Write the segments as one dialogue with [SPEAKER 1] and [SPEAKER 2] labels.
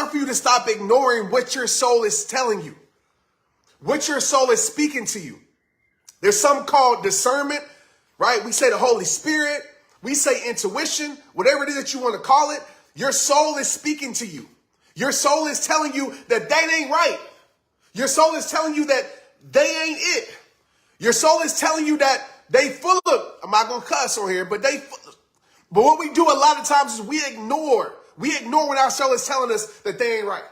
[SPEAKER 1] time for you to stop ignoring what your soul is telling you, what your soul is speaking to you. There's something called discernment, right? We say the Holy Spirit, we say intuition, whatever it is that you want to call it. Your soul is speaking to you. Your soul is telling you that they ain't right. Your soul is telling you that they ain't it. Your soul is telling you that they full of, I'm not going to cuss on here, but but what we do a lot of times is we ignore when our soul is telling us that they ain't right.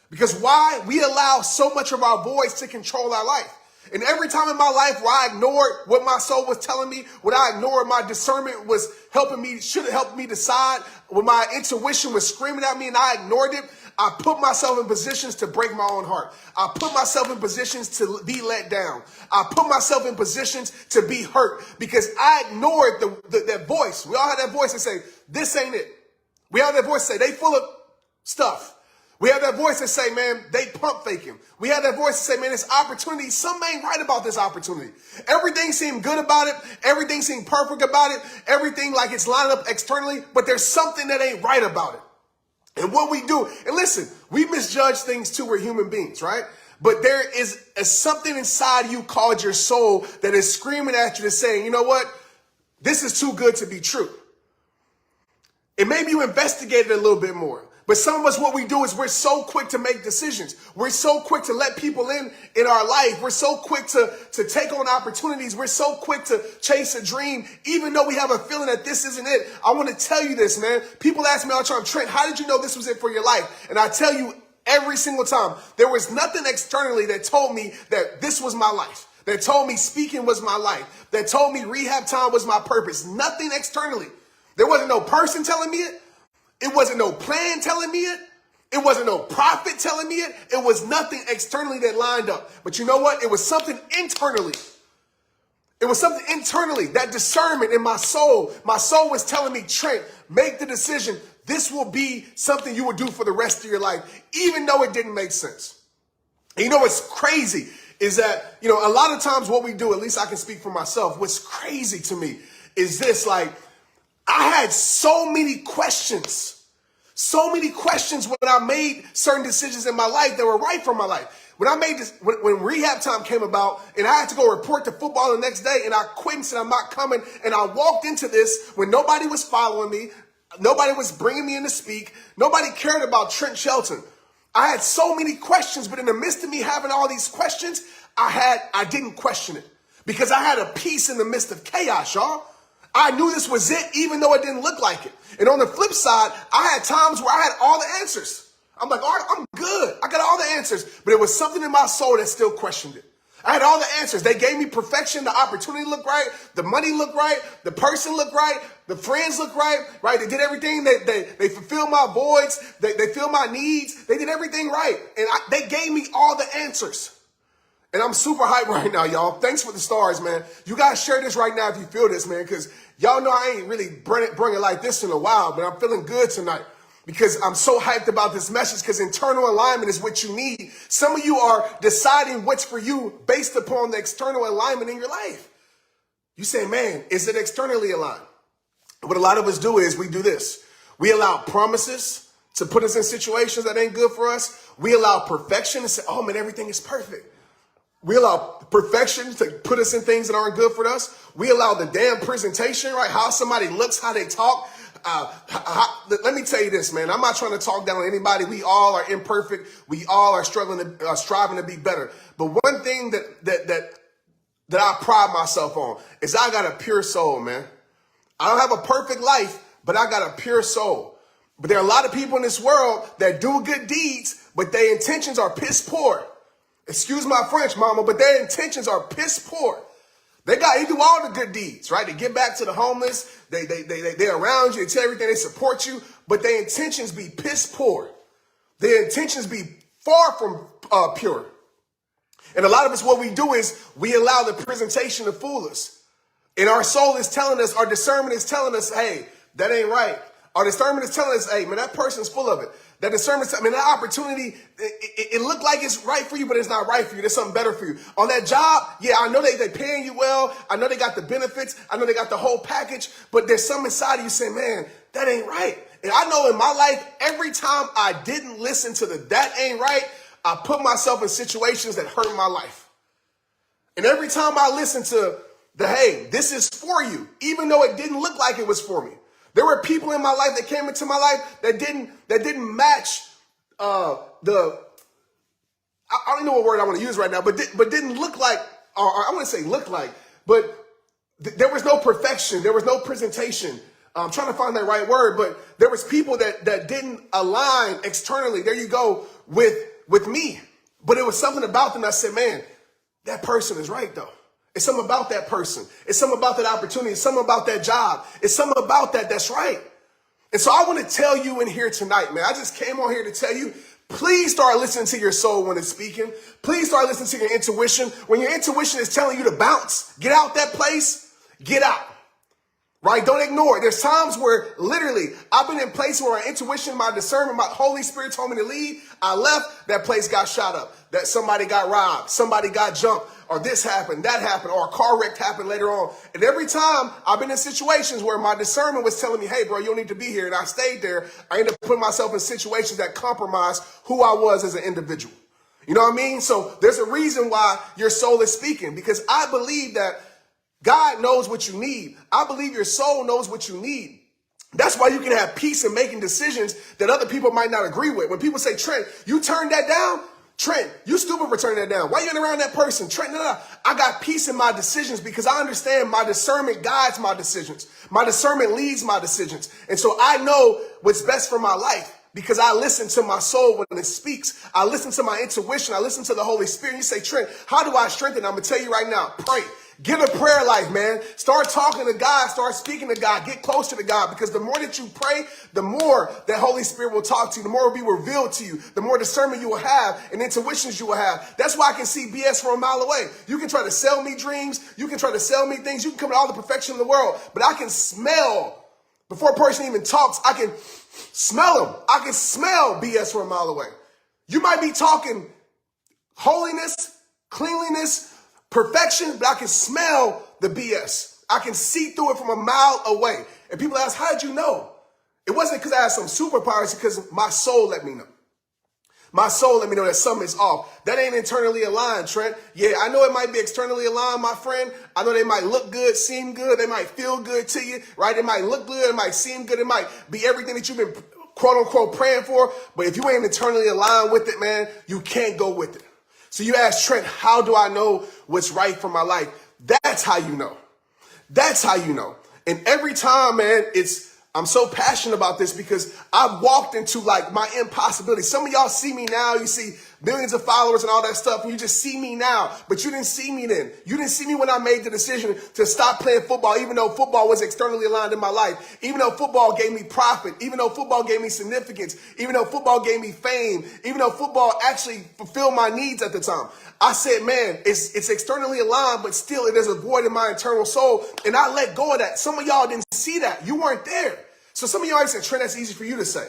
[SPEAKER 1] Because why? We allow so much of our voice to control our life. And every time in my life where I ignored what my soul was telling me, when I ignored my discernment was helping me, should have helped me decide, when my intuition was screaming at me and I ignored it, I put myself in positions to break my own heart. I put myself in positions to be let down. I put myself in positions to be hurt because I ignored that voice. We all have that voice that say, this ain't it. We have that voice that say, they full of stuff. We have that voice that say, man, they pump faking. We have that voice that say, man, this opportunity, something ain't right about this opportunity. Everything seemed good about it. Everything seemed perfect about it. Everything like it's lined up externally, but there's something that ain't right about it. And what we do, and listen, we misjudge things too. We're human beings, right? But there is something inside you called your soul that is screaming at you to saying, you know what? This is too good to be true. And maybe you investigated a little bit more. But some of us, what we do is we're so quick to make decisions. We're so quick to let people in our life. We're so quick to take on opportunities. We're so quick to chase a dream, even though we have a feeling that this isn't it. I want to tell you this, man. People ask me all the time, Trent, how did you know this was it for your life? And I tell you every single time, there was nothing externally that told me that this was my life, that told me speaking was my life, that told me rehab time was my purpose. Nothing externally. There wasn't no person telling me it. It wasn't no plan telling me it. It wasn't no prophet telling me it. It was nothing externally that lined up. But you know what? It was something internally. It was something internally, that discernment in my soul. My soul was telling me, Trent, make the decision. This will be something you will do for the rest of your life, even though it didn't make sense. And you know what's crazy is that, you know, a lot of times what we do, at least I can speak for myself, what's crazy to me is this, like, I had so many questions when I made certain decisions in my life that were right for my life. When I made this, when rehab time came about and I had to go report to football the next day and I quit and said, I'm not coming. And I walked into this when nobody was following me. Nobody was bringing me in to speak. Nobody cared about Trent Shelton. I had so many questions, but in the midst of me having all these questions, I didn't question it because I had a peace in the midst of chaos, y'all. I knew this was it, even though it didn't look like it. And on the flip side, I had times where I had all the answers. I'm like, all right, I'm good. I got all the answers. But it was something in my soul that still questioned it. I had all the answers. They gave me perfection. The opportunity looked right. The money looked right. The person looked right. The friends looked right, right? They did everything. They fulfilled my voids. They filled my needs. They did everything right. And they gave me all the answers. And I'm super hyped right now, y'all. Thanks for the stars, man. You guys share this right now if you feel this, man, because y'all know I ain't really bring it like this in a while, but I'm feeling good tonight because I'm so hyped about this message because internal alignment is what you need. Some of you are deciding what's for you based upon the external alignment in your life. You say, man, is it externally aligned? What a lot of us do is we do this. We allow promises to put us in situations that ain't good for us. We allow perfection to say, oh, man, everything is perfect. We allow perfection to put us in things that aren't good for us. We allow the damn presentation, right? How somebody looks, how they talk. Let me tell you this, man. I'm not trying to talk down on anybody. We all are imperfect. We all are striving to be better. But one thing that I pride myself on is I got a pure soul, man. I don't have a perfect life, but I got a pure soul. But there are a lot of people in this world that do good deeds, but their intentions are piss poor. Excuse my French, mama, but their intentions are piss poor. They do all the good deeds, right? They give back to the homeless. They're around you. They tell everything. They support you, but their intentions be piss poor. Their intentions be far from pure. And a lot of us, what we do is we allow the presentation to fool us. And our soul is telling us, our discernment is telling us, hey, that ain't right. Our discernment is telling us, hey, man, that person's full of it. That discernment, I mean, that opportunity, it looked like it's right for you, but it's not right for you. There's something better for you. On that job, yeah, I know they paying you well. I know they got the benefits. I know they got the whole package, but there's something inside of you saying, man, that ain't right. And I know in my life, every time I didn't listen to the that ain't right, I put myself in situations that hurt my life. And every time I listened to the, hey, this is for you, even though it didn't look like it was for me. There were people in my life that came into my life that didn't match I don't know what word I want to use right now, but didn't look like, or I want to say look like, but there was no perfection. There was no presentation. I'm trying to find that right word, but there was people that didn't align externally. There you go with me. But it was something about them that said, man, that person is right though. It's something about that person. It's something about that opportunity. It's something about that job. It's something about that's right. And so I want to tell you in here tonight, man, I just came on here to tell you, please start listening to your soul when it's speaking. Please start listening to your intuition. When your intuition is telling you to bounce, get out that place, get out. Right? Don't ignore it. There's times where literally I've been in places where my intuition, my discernment, my Holy Spirit told me to leave. I left, that place got shot up, that somebody got robbed, somebody got jumped, or this happened, that happened, or a car wreck happened later on. And every time I've been in situations where my discernment was telling me, hey, bro, you don't need to be here. And I stayed there. I ended up putting myself in situations that compromised who I was as an individual. You know what I mean? So there's a reason why your soul is speaking, because I believe that God knows what you need. I believe your soul knows what you need. That's why you can have peace in making decisions that other people might not agree with. When people say, Trent, you turned that down? Trent, you stupid for turning that down. Why you ain't around that person? Trent, no. I got peace in my decisions because I understand my discernment guides my decisions. My discernment leads my decisions. And so I know what's best for my life because I listen to my soul when it speaks. I listen to my intuition. I listen to the Holy Spirit. You say, Trent, how do I strengthen? I'm going to tell you right now, pray. Get a prayer life, man. Start talking to God. Start speaking to God. Get closer to God, because the more that you pray, the more that Holy Spirit will talk to you. The more it will be revealed to you. The more discernment you will have and intuitions you will have. That's why I can see BS from a mile away. You can try to sell me dreams. You can try to sell me things. You can come with all the perfection in the world. But I can smell, before a person even talks, I can smell them. I can smell BS from a mile away. You might be talking holiness, cleanliness, perfection, but I can smell the BS. I can see through it from a mile away. And people ask, how did you know? It wasn't because I had some superpowers, because my soul let me know. My soul let me know that something is off. That ain't internally aligned, Trent. Yeah, I know it might be externally aligned, my friend. I know they might look good, seem good. They might feel good to you, right? It might look good. It might seem good. It might be everything that you've been quote unquote praying for. But if you ain't internally aligned with it, man, you can't go with it. So you ask Trent, how do I know what's right for my life? That's how you know. That's how you know. And every time, man, I'm so passionate about this because I've walked into like my impossibility. Some of y'all see me now. You see millions of followers and all that stuff, and you just see me now. But you didn't see me then. You didn't see me when I made the decision to stop playing football, even though football was externally aligned in my life, even though football gave me profit, even though football gave me significance, even though football gave me fame, even though football actually fulfilled my needs at the time. I said, man, it's externally aligned, but still it is a void in my internal soul. And I let go of that. Some of y'all didn't see that. You weren't there. So some of y'all said, Trent, that's easy for you to say.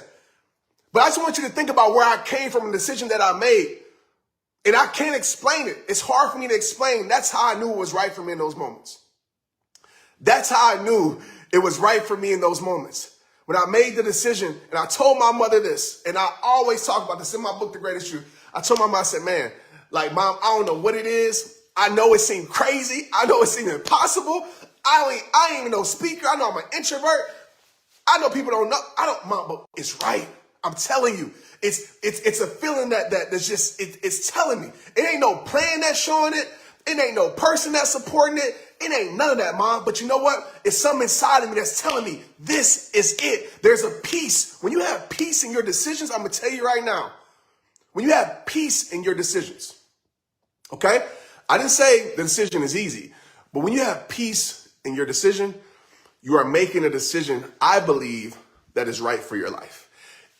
[SPEAKER 1] But I just want you to think about where I came from, a decision that I made. And I can't explain it. It's hard for me to explain. That's how I knew it was right for me in those moments. That's how I knew it was right for me in those moments. When I made the decision, and I told my mother this, and I always talk about this in my book, The Greatest Truth. I told my mom, I said, man, like, Mom, I don't know what it is. I know it seemed crazy. I know it seemed impossible. I ain't even no speaker. I know I'm an introvert. I know people don't know. Mom, but it's right. I'm telling you, it's a feeling that's just, it's telling me. It ain't no plan that's showing it. It ain't no person that's supporting it. It ain't none of that, Mom. But you know what? It's something inside of me that's telling me this is it. There's a peace. When you have peace in your decisions, I'm going to tell you right now, when you have peace in your decisions, okay? I didn't say the decision is easy, but when you have peace in your decision, you are making a decision, I believe, that is right for your life.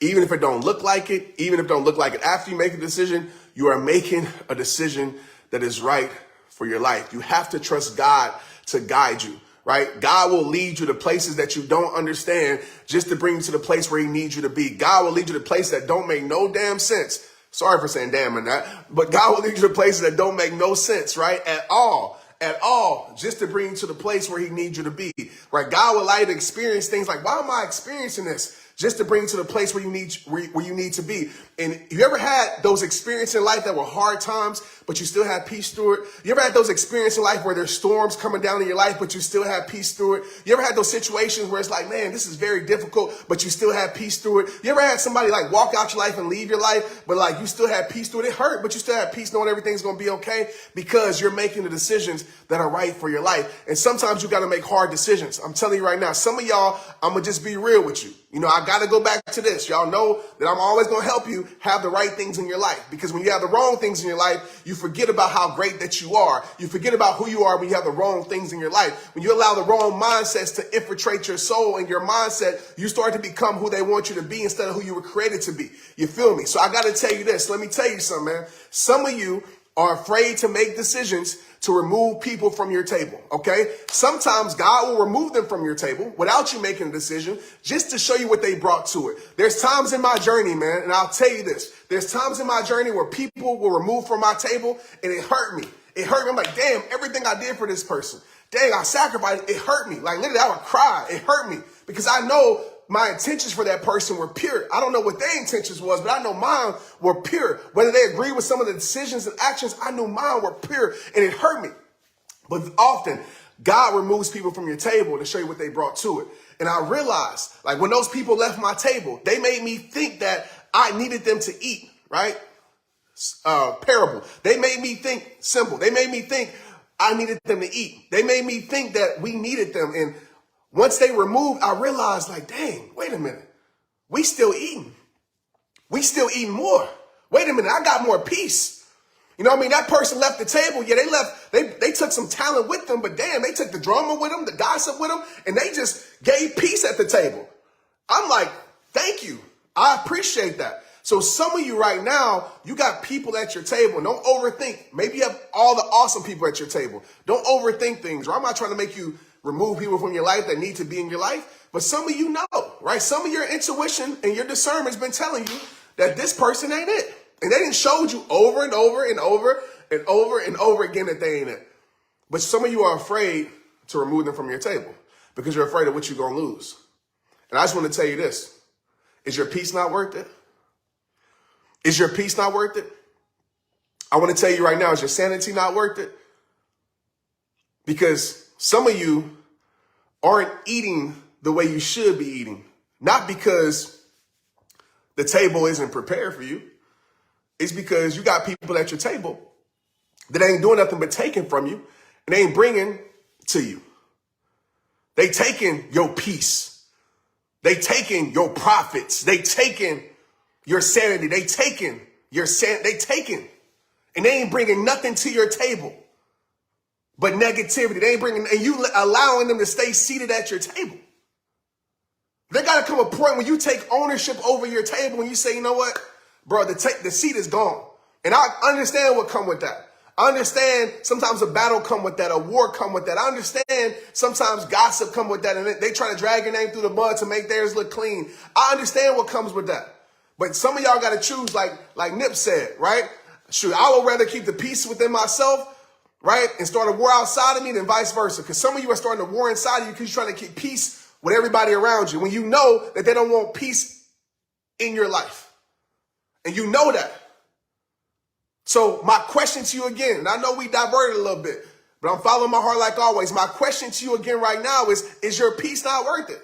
[SPEAKER 1] Even if it don't look like it, even if it don't look like it after you make a decision, you are making a decision that is right for your life. You have to trust God to guide you, right? God will lead you to places that you don't understand just to bring you to the place where he needs you to be. God will lead you to places that don't make no damn sense. Sorry for saying damn in that, but God will lead you to places that don't make no sense, right? At all, just to bring you to the place where he needs you to be, right? God will allow you to experience things like, why am I experiencing this? just to bring you to the place where you need to be. And you ever had those experiences in life that were hard times, but you still had peace through it? You ever had those experiences in life where there's storms coming down in your life, but you still have peace through it? You ever had those situations where it's like, man, this is very difficult, but you still have peace through it? You ever had somebody like walk out your life and leave your life, but like you still had peace through it? It hurt, but you still have peace knowing everything's going to be okay because you're making the decisions that are right for your life. And sometimes you got to make hard decisions. I'm telling you right now, some of y'all, I'm going to just be real with you. You know, I got to go back to this. Y'all know that I'm always going to help you have the right things in your life, because when you have the wrong things in your life, you forget about how great that you are. You forget about who you are when you have the wrong things in your life. When you allow the wrong mindsets to infiltrate your soul and your mindset, you start to become who they want you to be instead of who you were created to be. You feel me? So I got to tell you this. Let me tell you something, man. Some of you are afraid to make decisions to remove people from your table, okay? Sometimes God will remove them from your table without you making a decision, just to show you what they brought to it. There's times in my journey, man, and I'll tell you this. There's times in my journey where people will remove from my table, and it hurt me. It hurt me. I'm like, damn, everything I did for this person. Dang, I sacrificed. It hurt me. Like, literally, I would cry. It hurt me because I know my intentions for that person were pure. I don't know what their intentions was, but I know mine were pure. Whether they agree with some of the decisions and actions, I knew mine were pure, and it hurt me. But often, God removes people from your table to show you what they brought to it. And I realized, like, when those people left my table, they made me think that I needed them to eat, right? Parable. They made me think simple. They made me think I needed them to eat. They made me think that we needed them. And once they removed, I realized, like, dang, wait a minute. We still eating. We still eating more. Wait a minute. I got more peace. You know what I mean? That person left the table. Yeah, they left. They took some talent with them, but damn, they took the drama with them, the gossip with them, and they just gave peace at the table. I'm like, thank you. I appreciate that. So some of you right now, you got people at your table. Don't overthink. Maybe you have all the awesome people at your table. Don't overthink things. Or I'm not trying to make you remove people from your life that need to be in your life. But some of you know, right? Some of your intuition and your discernment has been telling you that this person ain't it. And they didn't showed you over and over and over and over and over again that they ain't it. But some of you are afraid to remove them from your table because you're afraid of what you're going to lose. And I just want to tell you this. Is your peace not worth it? Is your peace not worth it? I want to tell you right now, is your sanity not worth it? Because some of you aren't eating the way you should be eating, not because the table isn't prepared for you. It's because you got people at your table that ain't doing nothing but taking from you, and they ain't bringing to you. They taking your peace. They taking your profits. They taking your sanity. They taking and they ain't bringing nothing to your table but negativity. They ain't bringing, and you allowing them to stay seated at your table. There got to come a point when you take ownership over your table and you say, you know what, bro, the seat is gone. And I understand what come with that. I understand sometimes a battle come with that, a war come with that. I understand sometimes gossip come with that, and they try to drag your name through the mud to make theirs look clean. I understand what comes with that. But some of y'all got to choose, like Nip said, right? Shoot, I would rather keep the peace within myself, right, and start a war outside of me than vice versa. Because some of you are starting a war inside of you because you're trying to keep peace with everybody around you when you know that they don't want peace in your life. And you know that. So my question to you again, and I know we diverted a little bit, but I'm following my heart like always. My question to you again right now is your peace not worth it?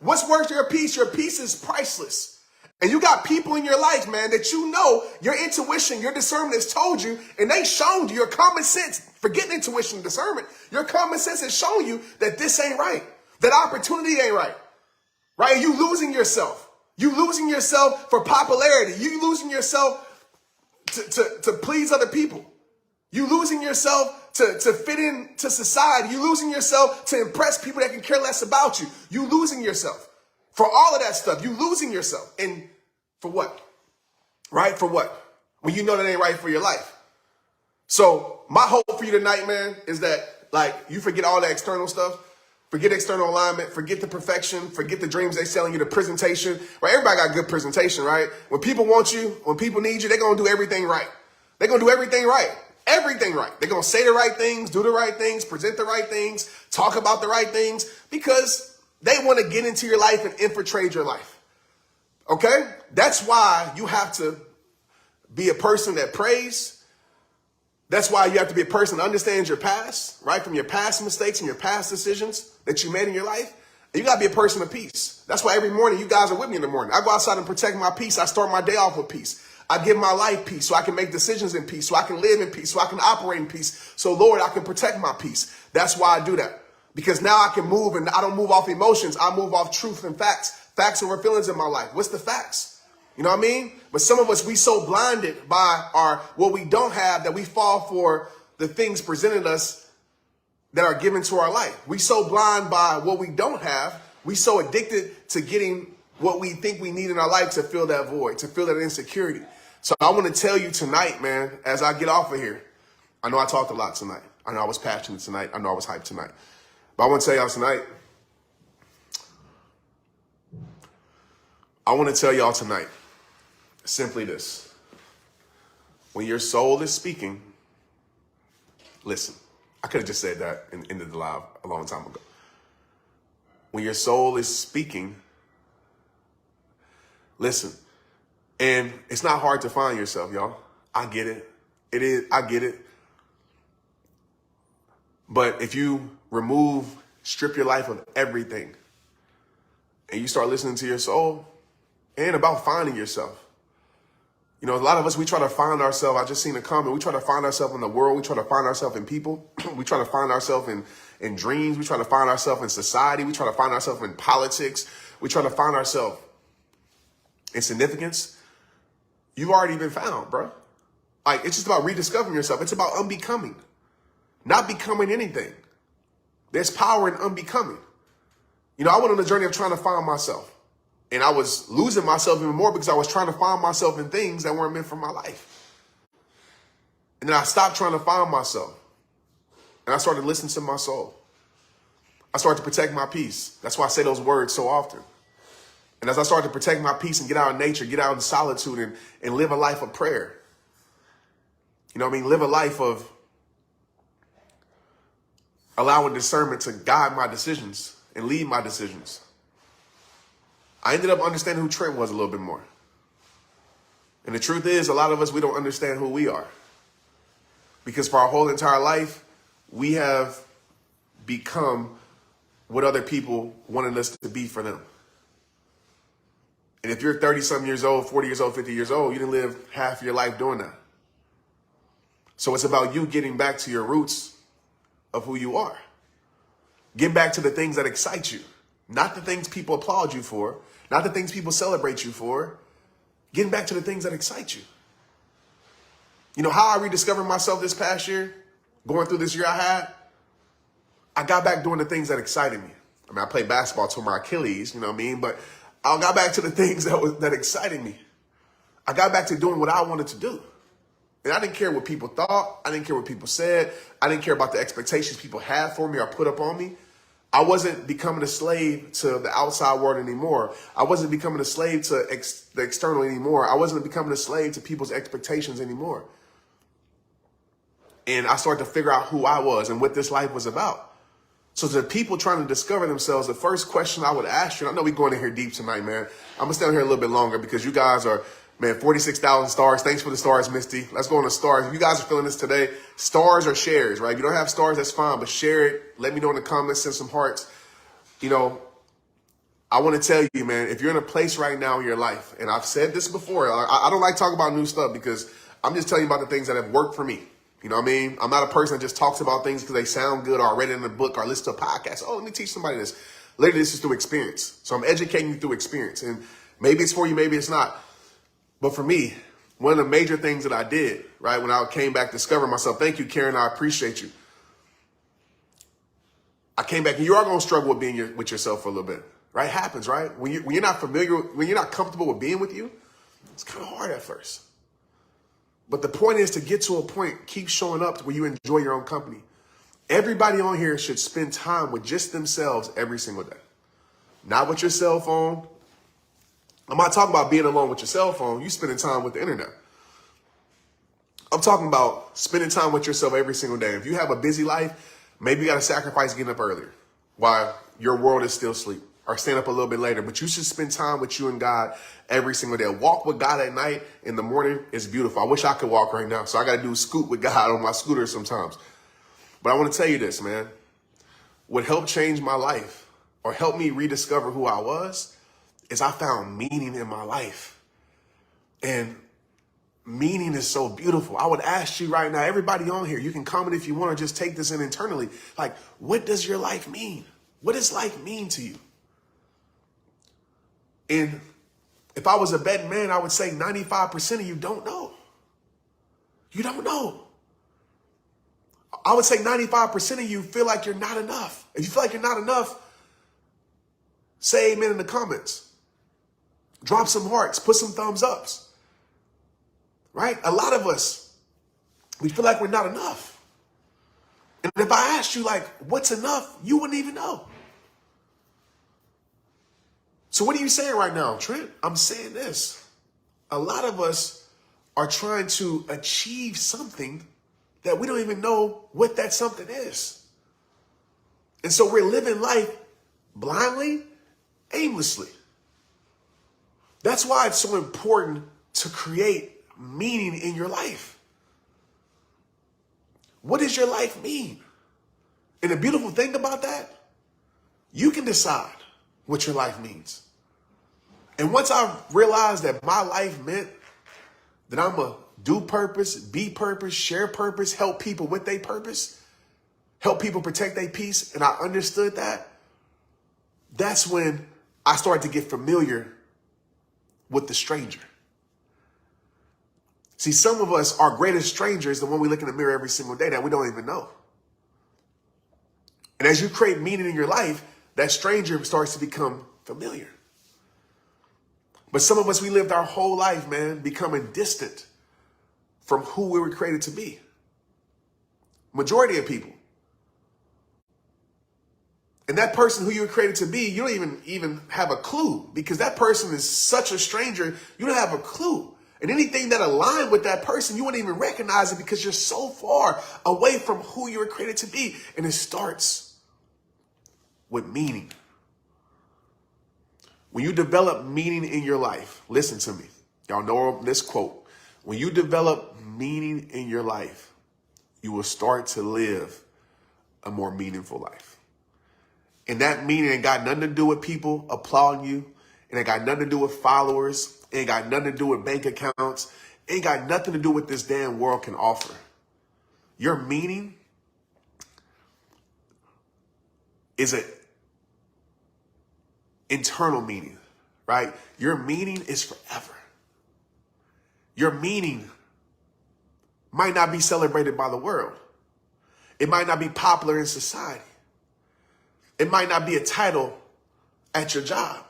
[SPEAKER 1] What's worth your peace? Your peace is priceless. And you got people in your life, man, that you know your intuition, your discernment has told you, and they shown you your common sense. Forget intuition and discernment. Your common sense has shown you that this ain't right. That opportunity ain't right. Right? And you losing yourself. You losing yourself for popularity. You losing yourself to please other people. You losing yourself to fit into society. You losing yourself to impress people that can care less about you. You losing yourself. For all of that stuff, you losing yourself. And for what? Right? For what? When you know that ain't right for your life. So my hope for you tonight, man, is that like you forget all that external stuff. Forget external alignment. Forget the perfection. Forget the dreams they selling you, the presentation. Right? Everybody got good presentation, right? When people want you, when people need you, they're going to do everything right. They're going to do everything right. Everything right. They're going to say the right things, do the right things, present the right things, talk about the right things because they want to get into your life and infiltrate your life. Okay? That's why you have to be a person that prays. That's why you have to be a person that understands your past, right? From your past mistakes and your past decisions that you made in your life. And you got to be a person of peace. That's why every morning you guys are with me in the morning. I go outside and protect my peace. I start my day off with peace. I give my life peace so I can make decisions in peace, so I can live in peace, so I can operate in peace. So, Lord, I can protect my peace. That's why I do that. Because now I can move, and I don't move off emotions. I move off truth and facts. Facts over feelings in my life. What's the facts? You know what I mean? But some of us, we so blinded by what we don't have that we fall for the things presented us that are given to our life. We so blind by what we don't have. We so addicted to getting what we think we need in our life to fill that void, to fill that insecurity. So I want to tell you tonight, man, as I get off of here, I know I talked a lot tonight. I know I was passionate tonight. I know I was hyped tonight. But I want to tell y'all tonight, simply this. When your soul is speaking, listen. I could have just said that and ended the live a long time ago. When your soul is speaking, listen. And it's not hard to find yourself, y'all. I get it. It is. I get it. But if you strip your life of everything, and you start listening to your soul, it ain't about finding yourself. You know, a lot of us, we try to find ourselves. I just seen a comment. We try to find ourselves in the world. We try to find ourselves in people. We try to find ourselves in dreams. We try to find ourselves in society. We try to find ourselves in politics. We try to find ourselves in significance. You've already been found, bro. Like, it's just about rediscovering yourself. It's about unbecoming, not becoming anything. There's power in unbecoming. You know, I went on a journey of trying to find myself. And I was losing myself even more because I was trying to find myself in things that weren't meant for my life. And then I stopped trying to find myself. And I started listening to my soul. I started to protect my peace. That's why I say those words so often. And as I started to protect my peace and get out in nature, get out in solitude and live a life of prayer. You know what I mean? Live a life of allowing discernment to guide my decisions and lead my decisions. I ended up understanding who Trent was a little bit more. And the truth is, a lot of us, we don't understand who we are. Because for our whole entire life, we have become what other people wanted us to be for them. And if you're 30-something years old, 40 years old, 50 years old, you didn't live half your life doing that. So it's about you getting back to your roots of who you are. Get back to the things that excite you. Not the things people applaud you for. Not the things people celebrate you for. Getting back to the things that excite you. You know how I rediscovered myself this past year? Going through this year I got back doing the things that excited me. I mean, I played basketball to my Achilles, you know what I mean? But I got back to the things that excited me. I got back to doing what I wanted to do. And I didn't care what people thought. I didn't care what people said. I didn't care about the expectations people had for me or put up on me. I wasn't becoming a slave to the outside world anymore. I wasn't becoming a slave to the external anymore. I wasn't becoming a slave to people's expectations anymore. And I started to figure out who I was and what this life was about. So to people trying to discover themselves, the first question I would ask you, I know we're going in here deep tonight, man. I'm going to stay on here a little bit longer because you guys are, man, 46,000 stars. Thanks for the stars, Misty. Let's go on to stars. If you guys are feeling this today, stars or shares, right? If you don't have stars, that's fine, but share it. Let me know in the comments, send some hearts. You know, I want to tell you, man, if you're in a place right now in your life, and I've said this before, I don't like talking about new stuff because I'm just telling you about the things that have worked for me. You know what I mean? I'm not a person that just talks about things because they sound good or I read it in a book or listen to a podcast. Oh, let me teach somebody this. Literally, this is through experience. So I'm educating you through experience. And maybe it's for you, maybe it's not. But for me, one of the major things that I did, right, when I came back discovering myself, thank you, Karen, I appreciate you. I came back, and you are going to struggle with being with yourself for a little bit, right? It happens, right? When you're not familiar, when you're not comfortable with being with you, it's kind of hard at first. But the point is to get to a point, keep showing up to where you enjoy your own company. Everybody on here should spend time with just themselves every single day. Not with your cell phone. I'm not talking about being alone with your cell phone. You spending time with the internet. I'm talking about spending time with yourself every single day. If you have a busy life, maybe you got to sacrifice getting up earlier while your world is still asleep. or staying up a little bit later, but you should spend time with you and God every single day. Walk with God at night. In the morning is beautiful. I wish I could walk right now, so I got to do a scoot with God on my scooter sometimes. But I want to tell you this, man. What helped change my life or helped me rediscover who I was is I found meaning in my life. And meaning is so beautiful. I would ask you right now, everybody on here, you can comment if you want to just take this in internally. Like, what does your life mean? What does life mean to you? And if I was a betting man, I would say 95% of you don't know. You don't know. I would say 95% of you feel like you're not enough. If you feel like you're not enough, say amen in the comments. Drop some hearts, put some thumbs ups. Right? A lot of us, we feel like we're not enough. And if I asked you, like, what's enough, you wouldn't even know. So what are you saying right now, Trent? I'm saying this. A lot of us are trying to achieve something that we don't even know what that something is. And so we're living life blindly, aimlessly. That's why it's so important to create meaning in your life. What does your life mean? And the beautiful thing about that, you can decide what your life means. And once I realized that my life meant that I'm a do purpose, be purpose, share purpose, help people with their purpose, help people protect their peace, and I understood that, that's when I started to get familiar with the stranger. See, some of us, our greatest stranger is the one we look in the mirror every single day that we don't even know. And as you create meaning in your life, that stranger starts to become familiar. But some of us, we lived our whole life, man, becoming distant from who we were created to be. Majority of people. And that person who you were created to be, you don't even have a clue, because that person is such a stranger, you don't have a clue. And anything that aligned with that person, you wouldn't even recognize it because you're so far away from who you were created to be. And it starts with meaning. When you develop meaning in your life, listen to me. Y'all know this quote. When you develop meaning in your life, you will start to live a more meaningful life. And that meaning ain't got nothing to do with people applauding you. It ain't got nothing to do with followers. It ain't got nothing to do with bank accounts. It ain't got nothing to do with this damn world can offer. Your meaning is an internal meaning, right? Your meaning is forever. Your meaning might not be celebrated by the world. It might not be popular in society. It might not be a title at your job.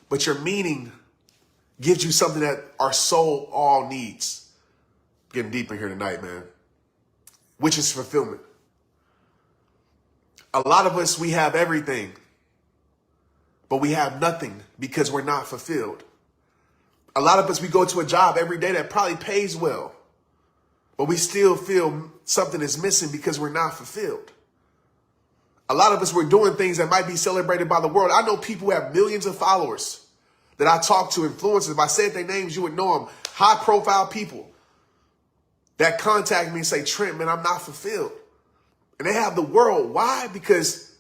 [SPEAKER 1] But your meaning gives you something that our soul all needs. Getting deep in here tonight, man. Which is fulfillment. A lot of us, we have everything, but we have nothing because we're not fulfilled. A lot of us, we go to a job every day that probably pays well, but we still feel something is missing because we're not fulfilled. A lot of us, we're doing things that might be celebrated by the world. I know people who have millions of followers that I talk to, influencers. If I said their names, you would know them. High profile people that contact me and say, Trent, man, I'm not fulfilled. And they have the world. Why? Because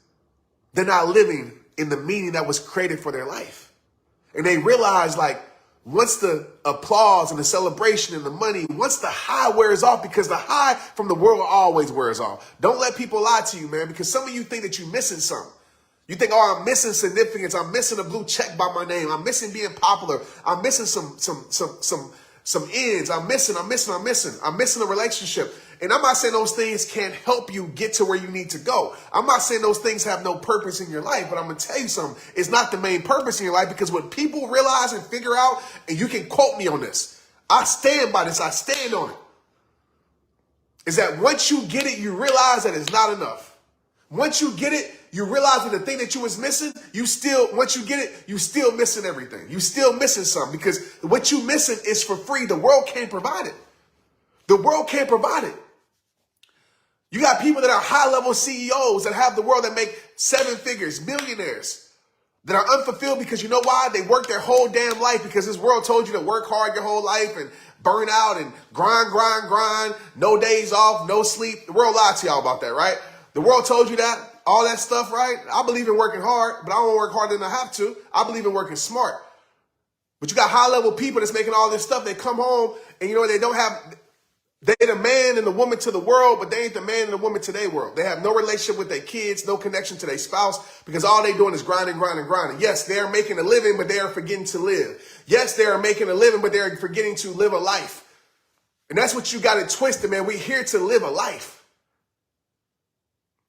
[SPEAKER 1] they're not living in the meaning that was created for their life. And they realize, like, once the applause and the celebration and the money, once the high wears off, because the high from the world always wears off. Don't let people lie to you, man, because some of you think that you're missing something. You think, oh, I'm missing significance. I'm missing a blue check by my name. I'm missing being popular. I'm missing some ends. I'm missing a relationship. And I'm not saying those things can't help you get to where you need to go. I'm not saying those things have no purpose in your life, but I'm going to tell you something. It's not the main purpose in your life, because what people realize and figure out, and you can quote me on this, I stand by this, I stand on it, is that once you get it, you realize that it's not enough. Once you get it, you realize that the thing that you was missing, once you get it, you still missing everything. You still missing something, because what you missing is for free. The world can't provide it. The world can't provide it. You got people that are high-level CEOs that have the world that make 7 figures, millionaires, that are unfulfilled because you know why? They work their whole damn life because this world told you to work hard your whole life and burn out and grind, no days off, no sleep. The world lied to y'all about that, right? The world told you that, all that stuff, right? I believe in working hard, but I don't work harder than I have to. I believe in working smart. But you got high-level people that's making all this stuff. They come home and, you know, they're the man and the woman to the world, but they ain't the man and the woman to their world. They have no relationship with their kids, no connection to their spouse, because all they doing is grinding. Yes, they are making a living, but they are forgetting to live. Yes, they are making a living, but they're forgetting to live a life. And that's what you got to twist it, man. We're here to live a life.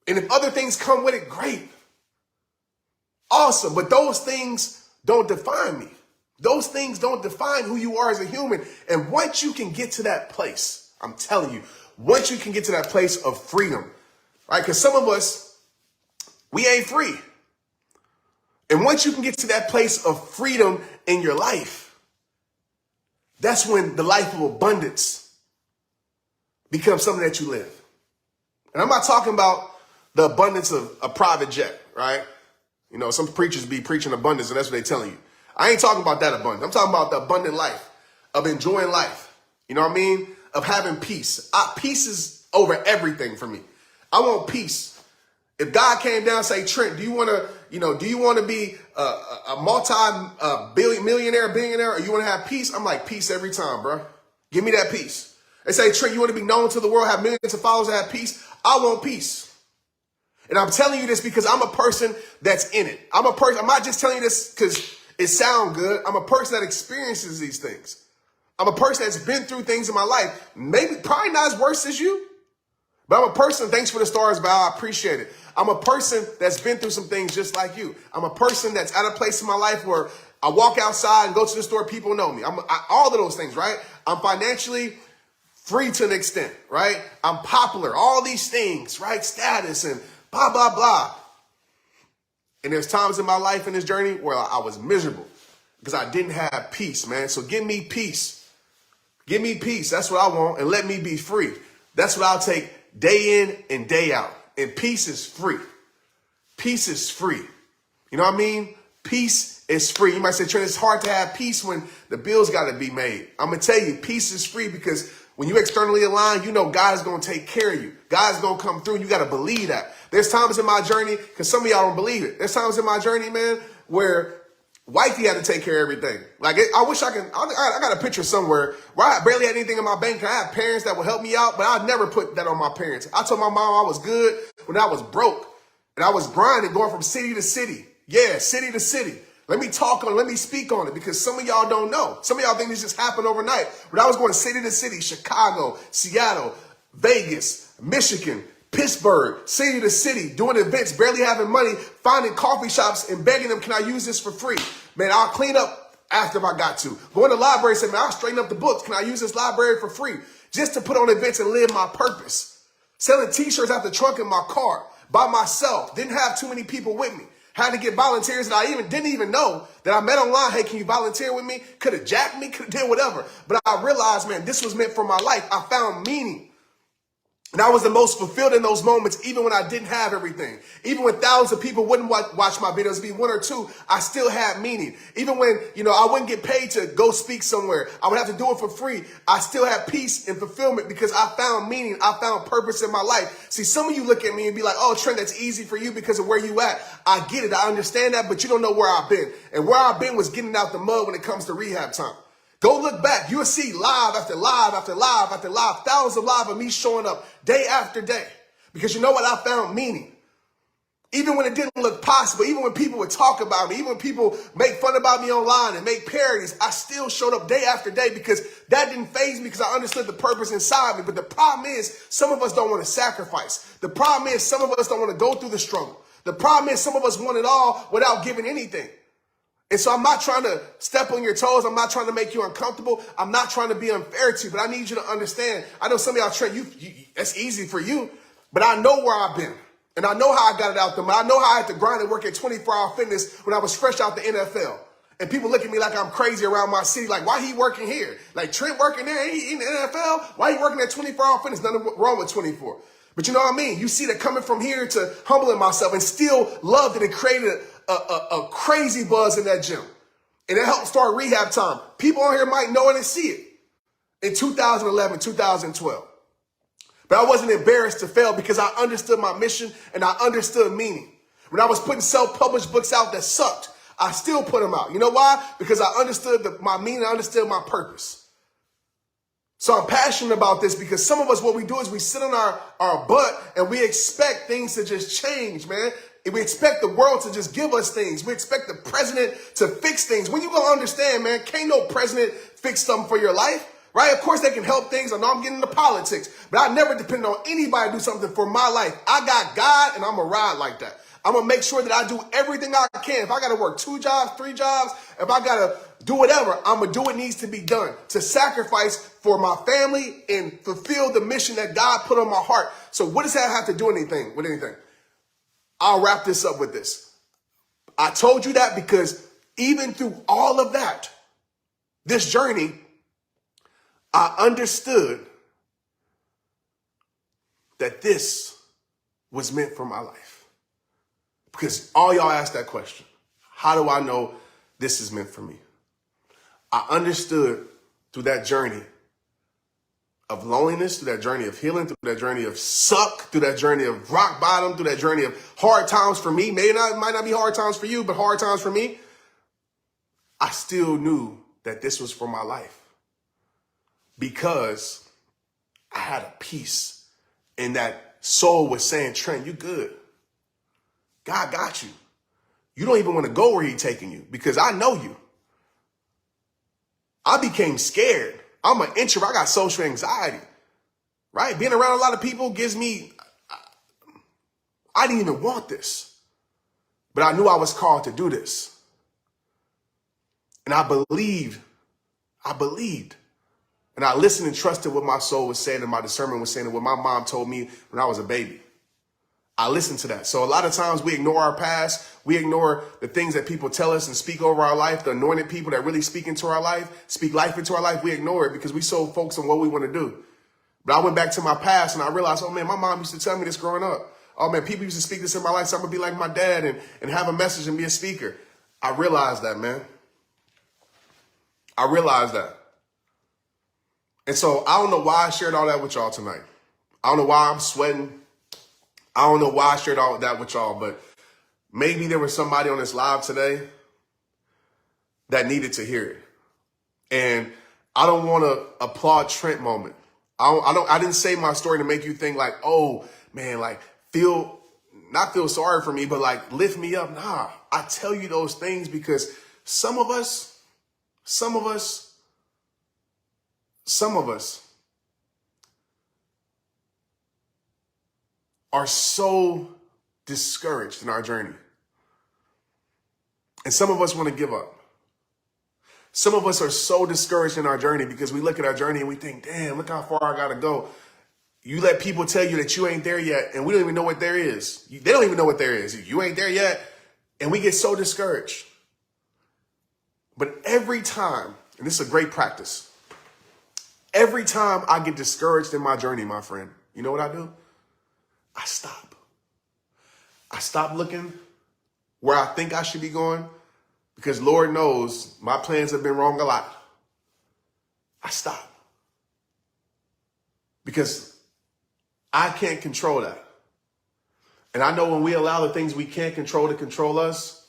[SPEAKER 1] And if other things come with it, great. Awesome. But those things don't define me. Those things don't define who you are as a human. And once you can get to that place, I'm telling you, once you can get to that place of freedom, right? Because some of us, we ain't free. And once you can get to that place of freedom in your life, that's when the life of abundance becomes something that you live. And I'm not talking about the abundance of a private jet, right? You know, some preachers be preaching abundance and that's what they're telling you. I ain't talking about that abundance. I'm talking about the abundant life, of enjoying life. You know what I mean? Of having peace. Peace is over everything for me. I want peace. If God came down and say, Trent, do you want to be a multi-millionaire, billionaire, or you want to have peace? I'm like, peace every time, bro. Give me that peace. They say, Trent, you want to be known to the world, have millions of followers, and have peace? I want peace. And I'm telling you this because I'm a person that's in it. I'm not just telling you this because it sounds good. I'm a person that experiences these things. I'm a person that's been through things in my life. Probably not as worse as you, but I'm a person, thanks for the stars, Val, I appreciate it. I'm a person that's been through some things just like you. I'm a person that's at a place in my life where I walk outside and go to the store, people know me. All of those things, right? I'm financially free to an extent, right? I'm popular, all these things, right? Status and blah, blah, blah. And there's times in my life in this journey where I was miserable because I didn't have peace, man. So give me peace. Give me peace. That's what I want. And let me be free. That's what I'll take day in and day out. And peace is free. Peace is free. You know what I mean? Peace is free. You might say, Trent, it's hard to have peace when the bills got to be made. I'm going to tell you, peace is free because when you externally align, you know God is going to take care of you. God is going to come through. And you got to believe that. There's times in my journey, because some of y'all don't believe it. There's times in my journey, man, where wifey had to take care of everything. Like, I wish I got a picture somewhere where I barely had anything in my bank. I had parents that would help me out, but I'd never put that on my parents. I told my mom I was good when I was broke. And I was grinding, going from city to city. Yeah, city to city. Let me speak on it because some of y'all don't know. Some of y'all think this just happened overnight. But I was going city to city, Chicago, Seattle, Vegas, Michigan, Pittsburgh, city to city, doing events, barely having money, finding coffee shops and begging them, can I use this for free? Man, I'll clean up after I got to. Go in the library and say, man, I'll straighten up the books. Can I use this library for free? Just to put on events and live my purpose. Selling t-shirts out the trunk in my car by myself. Didn't have too many people with me. Had to get volunteers that I didn't even know that I met online. Hey, can you volunteer with me? Could have jacked me, could have did whatever. But I realized, man, this was meant for my life. I found meaning. And I was the most fulfilled in those moments, even when I didn't have everything. Even when thousands of people wouldn't watch my videos, be one or two, I still had meaning. Even when, I wouldn't get paid to go speak somewhere, I would have to do it for free. I still had peace and fulfillment because I found meaning. I found purpose in my life. See, some of you look at me and be like, oh, Trent, that's easy for you because of where you at. I get it. I understand that, but you don't know where I've been. And where I've been was getting out the mud when it comes to rehab time. Go look back. You'll see live after live after live after live, thousands of live of me showing up day after day. Because you know what? I found meaning. Even when it didn't look possible, even when people would talk about me, even when people make fun about me online and make parodies, I still showed up day after day because that didn't faze me because I understood the purpose inside me. But the problem is some of us don't want to sacrifice. The problem is some of us don't want to go through the struggle. The problem is some of us want it all without giving anything. And so I'm not trying to step on your toes. I'm not trying to make you uncomfortable. I'm not trying to be unfair to you, but I need you to understand. I know some of y'all, Trent, that's easy for you, but I know where I've been. And I know how I got it out there. I know how I had to grind and work at 24-hour fitness when I was fresh out the NFL. And people look at me like I'm crazy around my city. Like, why he working here? Like, Trent working there? He in the NFL? Why he working at 24-hour fitness? Nothing wrong with 24. But you know what I mean? You see that coming from here to humbling myself and still loved it and created a crazy buzz in that gym. And it helped start rehab time. People on here might know it and see it in 2011, 2012. But I wasn't embarrassed to fail because I understood my mission and I understood meaning. When I was putting self-published books out that sucked, I still put them out. You know why? Because I understood my meaning, I understood my purpose. So I'm passionate about this because some of us, what we do is we sit on our butt and we expect things to just change, man. We expect the world to just give us things. We expect the president to fix things. When you gonna understand, man, can't no president fix something for your life, right? Of course they can help things. I know I'm getting into politics, but I never depend on anybody to do something for my life. I got God and I'm gonna ride like that. I'm going to make sure that I do everything I can. If I got to work 2 jobs, 3 jobs, if I got to do whatever, I'm going to do what needs to be done to sacrifice for my family and fulfill the mission that God put on my heart. So what does that have to do with anything? I'll wrap this up with this. I told you that because even through all of that, this journey, I understood that this was meant for my life. Because all y'all ask that question. How do I know this is meant for me? I understood through that journey of loneliness, through that journey of healing, through that journey of suck, through that journey of rock bottom, through that journey of hard times for me. Might not be hard times for you, but hard times for me. I still knew that this was for my life because I had a peace and that soul was saying, Trent, you good. God got you. You don't even want to go where he's taking you because I know you. I became scared. I'm an introvert. I got social anxiety, right? Being around a lot of people gives me, I didn't even want this, but I knew I was called to do this. And I believed, and I listened and trusted what my soul was saying and my discernment was saying and what my mom told me when I was a baby. I listened to that. So a lot of times we ignore our past. We ignore the things that people tell us and speak over our life. The anointed people that really speak into our life, speak life into our life. We ignore it because we so focused on what we want to do. But I went back to my past and I realized, oh man, my mom used to tell me this growing up. Oh man, people used to speak this in my life. So I'm going to be like my dad and have a message and be a speaker. I realized that, man. I realized that. And so I don't know why I shared all that with y'all tonight. I don't know why I'm sweating. I don't know why I shared all of that with y'all, but maybe there was somebody on this live today that needed to hear it. And I don't want to applaud Trent moment. I didn't say my story to make you think like, oh man, like not feel sorry for me, but like lift me up. Nah, I tell you those things because some of us are so discouraged in our journey. And some of us want to give up. Some of us are so discouraged in our journey because we look at our journey and we think, damn, look how far I got to go. You let people tell you that you ain't there yet, and we don't even know what there is. They don't even know what there is. You ain't there yet, and we get so discouraged. But every time, and this is a great practice, every time I get discouraged in my journey, my friend, you know what I do? I stop. I stop looking where I think I should be going because Lord knows my plans have been wrong a lot. I stop because I can't control that. And I know when we allow the things we can't control to control us,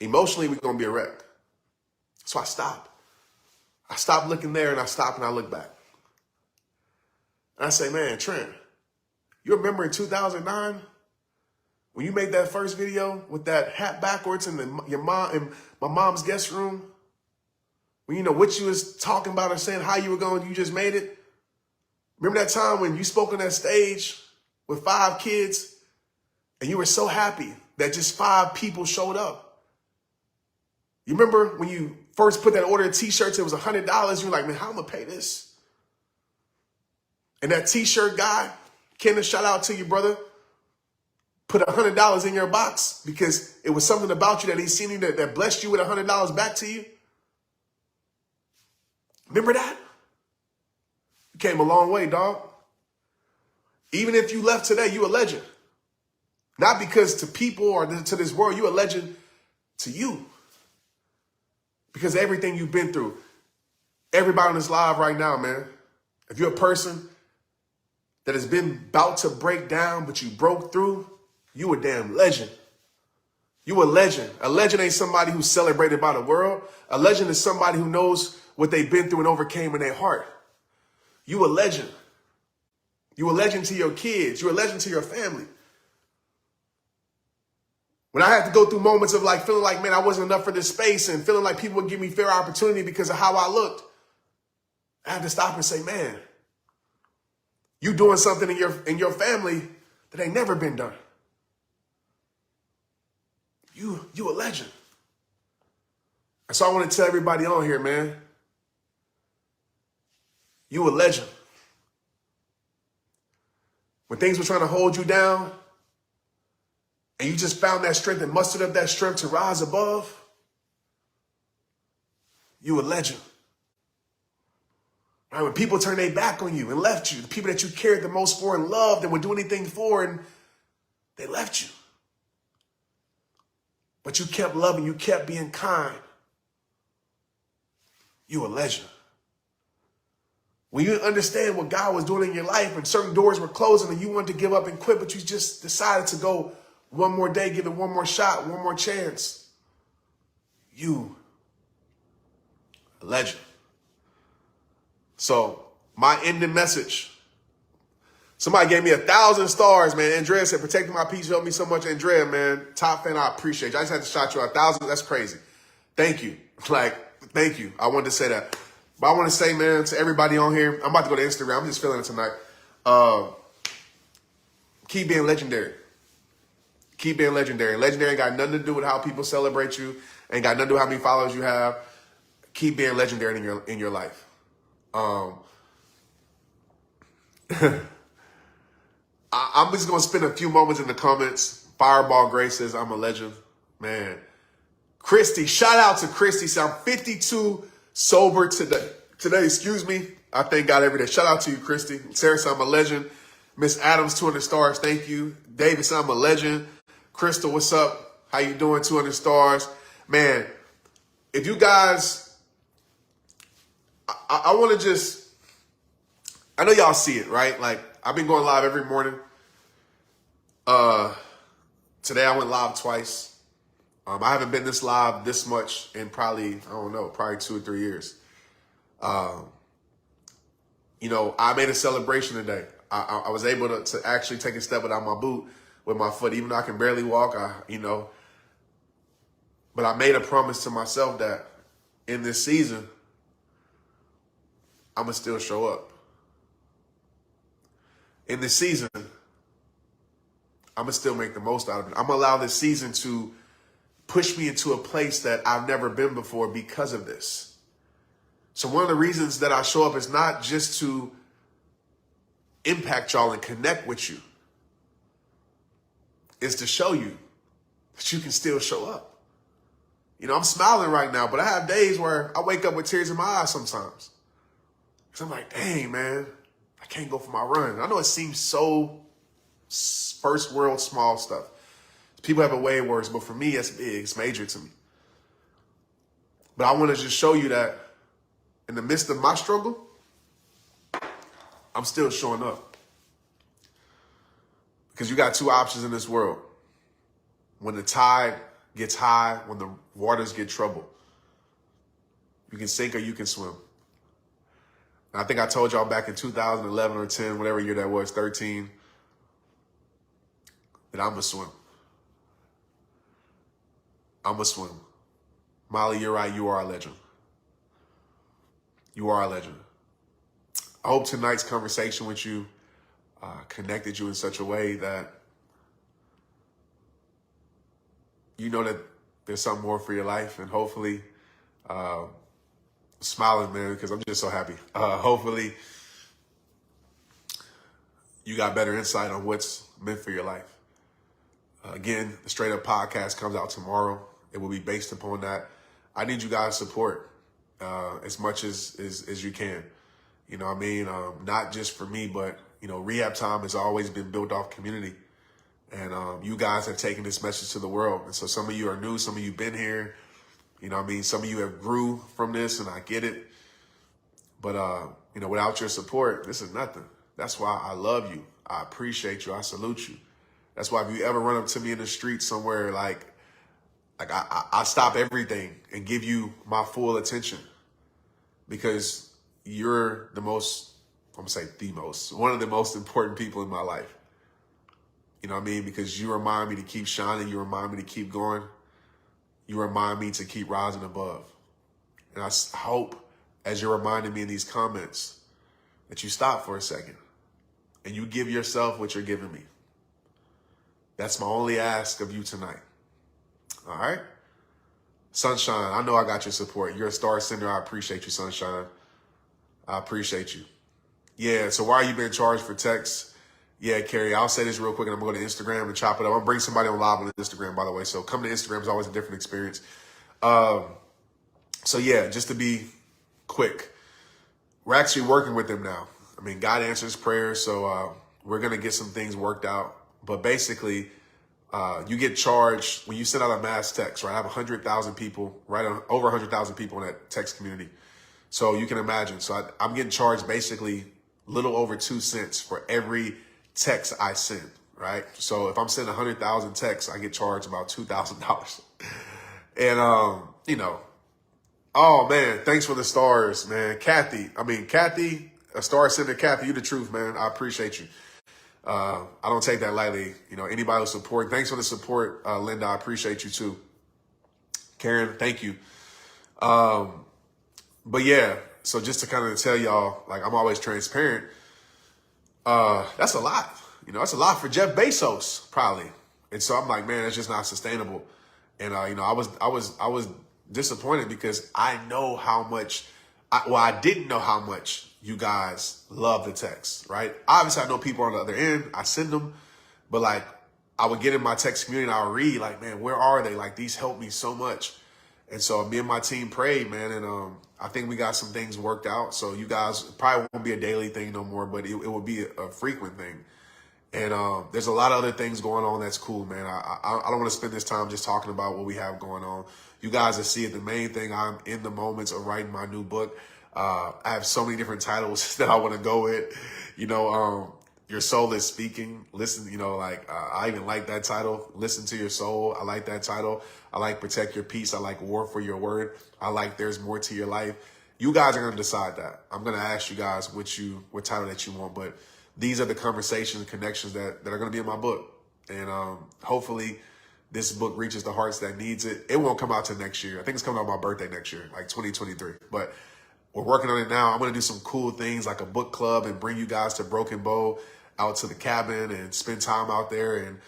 [SPEAKER 1] emotionally, we're going to be a wreck. So I stop. I stop looking there and I stop and I look back. And I say, man, Trent, you remember in 2009 when you made that first video with that hat backwards in your mom in my mom's guest room? When you know what you was talking about or saying how you were going, you just made it. Remember that time when you spoke on that stage with 5 kids and you were so happy that just 5 people showed up? You remember when you first put that order of t-shirts, it was $100. You were like, man, how am I gonna pay this? And that t-shirt guy, Kenneth, shout out to you, brother, put $100 in your box because it was something about you that he seen you that blessed you with $100 back to you. Remember that? You came a long way, dog. Even if you left today, you a legend. Not because to people or to this world, you a legend to you. Because of everything you've been through. Everybody on this live right now, man. If you're a person that has been about to break down, but you broke through, you a damn legend. You a legend. A legend ain't somebody who's celebrated by the world. A legend is somebody who knows what they've been through and overcame in their heart. You a legend. You a legend to your kids. You're a legend to your family. When I had to go through moments of like feeling like, man, I wasn't enough for this space and feeling like people would give me fair opportunity because of how I looked, I had to stop and say, man, you doing something in your family that ain't never been done. You a legend. And so I want to tell everybody on here, man, you a legend. When things were trying to hold you down and you just found that strength and mustered up that strength to rise above, you a legend. Right? When people turned their back on you and left you, the people that you cared the most for and loved and would do anything for, and they left you. But you kept loving, you kept being kind. You a legend. When you understand what God was doing in your life and certain doors were closing and you wanted to give up and quit, but you just decided to go one more day, give it one more shot, one more chance. You a legend. So my ending message. Somebody gave me 1,000 stars, man. Andrea said, protecting my peace helped me so much. Andrea, man, top fan, I appreciate you. I just had to shout you out 1,000. That's crazy. Thank you. Thank you. I wanted to say that. But I want to say, man, to everybody on here, I'm about to go to Instagram. I'm just feeling it tonight. Keep being legendary. Keep being legendary. Legendary ain't got nothing to do with how people celebrate you. Ain't got nothing to do with how many followers you have. Keep being legendary in your life. I'm just going to spend a few moments in the comments. Fireball Grace says, I'm a legend. Man. Christy, shout out to Christy. So I'm 52 sober today. Excuse me. I thank God every day. Shout out to you, Christy. Sarah said, I'm a legend. Miss Adams, 200 stars. Thank you. David said, I'm a legend. Crystal, what's up? How you doing? 200 stars. Man, if you guys, I want to just, I know y'all see it, right? Like, I've been going live every morning. Today I went live twice. I haven't been this live this much in probably 2 or 3 years. You know, I made a celebration today. I was able to actually take a step without my boot with my foot, even though I can barely walk, but I made a promise to myself that in this season, I'm going to still show up. In this season, I'm going to still make the most out of it. I'm going to allow this season to push me into a place that I've never been before because of this. So one of the reasons that I show up is not just to impact y'all and connect with you. It's to show you that you can still show up. You know, I'm smiling right now, but I have days where I wake up with tears in my eyes sometimes. Because I'm like, dang, man, I can't go for my run. I know it seems so first world small stuff. People have it way worse, but for me, it's big. It's major to me. But I want to just show you that in the midst of my struggle, I'm still showing up. Because you got two options in this world. When the tide gets high, when the waters get troubled, you can sink or you can swim. And I think I told y'all back in 2011 or 10, whatever year that was, 13, that I'm going to swim. I'm going to swim. Molly, you're right. You are a legend. You are a legend. I hope tonight's conversation with you connected you in such a way that you know that there's something more for your life. And hopefully, smiling, man, because I'm just so happy. Hopefully, you got better insight on what's meant for your life. Again, the Straight Up podcast comes out tomorrow. It will be based upon that. I need you guys' support as much as you can. You know what I mean? Not just for me, but, Rehab Time has always been built off community. And you guys have taken this message to the world. And so some of you are new, some of you been here. You know what I mean? Some of you have grew from this, and I get it. But, without your support, this is nothing. That's why I love you. I appreciate you. I salute you. That's why if you ever run up to me in the street somewhere, like I stop everything and give you my full attention, because you're the most, I'm going to say the most, one of the most important people in my life. You know what I mean? Because you remind me to keep shining. You remind me to keep going. You remind me to keep rising above. And I hope, as you're reminding me in these comments, that you stop for a second and you give yourself what you're giving me. That's my only ask of you tonight. All right? Sunshine, I know I got your support. You're a star sender. I appreciate you, Sunshine. I appreciate you. Yeah, so why are you being charged for texts? Yeah, Carrie, I'll say this real quick, and I'm going to go to Instagram and chop it up. I'm going to bring somebody on live on Instagram, by the way. So come to Instagram is always a different experience. So yeah, just to be quick, we're actually working with them now. I mean, God answers prayers, so we're going to get some things worked out. But basically, you get charged when you send out a mass text, right? I have 100,000 people, right? Over 100,000 people in that text community. So you can imagine. So I'm getting charged basically little over 2 cents for every text I send, right? So if I'm sending 100,000 texts, I get charged about $2,000. And, oh man, thanks for the stars, man. Kathy, a star sender, Kathy, you the truth, man. I appreciate you. I don't take that lightly. Anybody who support, thanks for the support, Linda. I appreciate you too. Karen, thank you. But yeah, so just to kind of tell y'all, like, I'm always transparent. That's a lot. That's a lot for Jeff Bezos, probably. And so I'm like, man, that's just not sustainable. And I was disappointed because I know how much. I didn't know how much you guys love the text, right? Obviously, I know people on the other end. I send them, but like, I would get in my text community and I would read, like, man, where are they? Like, these help me so much. And so me and my team prayed, man, and I think we got some things worked out. So you guys, probably won't be a daily thing no more, but it will be a frequent thing. And there's a lot of other things going on that's cool, man. I don't want to spend this time just talking about what we have going on. You guys will see it. The main thing, I'm in the moments of writing my new book. I have so many different titles that I want to go with. Your soul is speaking. Listen, I even like that title. Listen to your soul. I like that title. I like protect your peace. I like war for your word. I like there's more to your life. You guys are going to decide that. I'm going to ask you guys what title that you want, but these are the conversations and connections that are going to be in my book. And hopefully this book reaches the hearts that needs it. It won't come out till next year. I think it's coming out my birthday next year, like 2023. But we're working on it now. I'm going to do some cool things like a book club and bring you guys to Broken Bow, out to the cabin, and spend time out there. And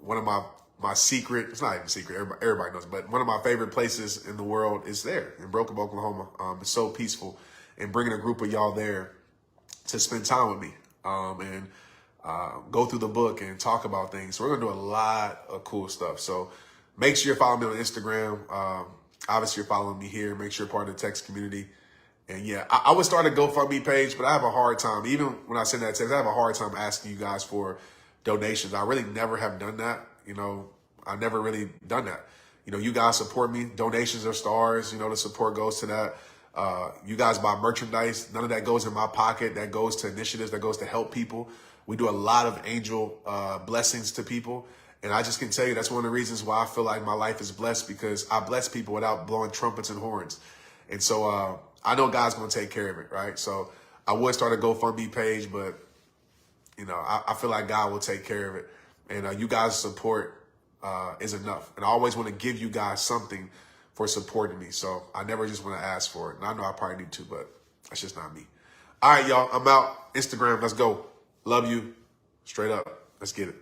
[SPEAKER 1] one of my secret, it's not even secret, everybody knows, but one of my favorite places in the world is there in Broken Bow, Oklahoma. It's so peaceful. And bringing a group of y'all there to spend time with me and go through the book and talk about things. So we're going to do a lot of cool stuff. So make sure you're following me on Instagram. Obviously, you're following me here. Make sure you're part of the text community. And yeah, I would start a GoFundMe page, but I have a hard time. Even when I send that text, I have a hard time asking you guys for donations. I really never have done that. I never really done that. You guys support me. Donations are stars. The support goes to that. You guys buy merchandise. None of that goes in my pocket. That goes to initiatives. That goes to help people. We do a lot of angel blessings to people. And I just can tell you that's one of the reasons why I feel like my life is blessed, because I bless people without blowing trumpets and horns. And so I know God's going to take care of it, right? So I would start a GoFundMe page, but, I feel like God will take care of it. And you guys' support is enough. And I always want to give you guys something for supporting me. So I never just want to ask for it. And I know I probably need to, but that's just not me. All right, y'all, I'm out. Instagram, let's go. Love you. Straight up. Let's get it.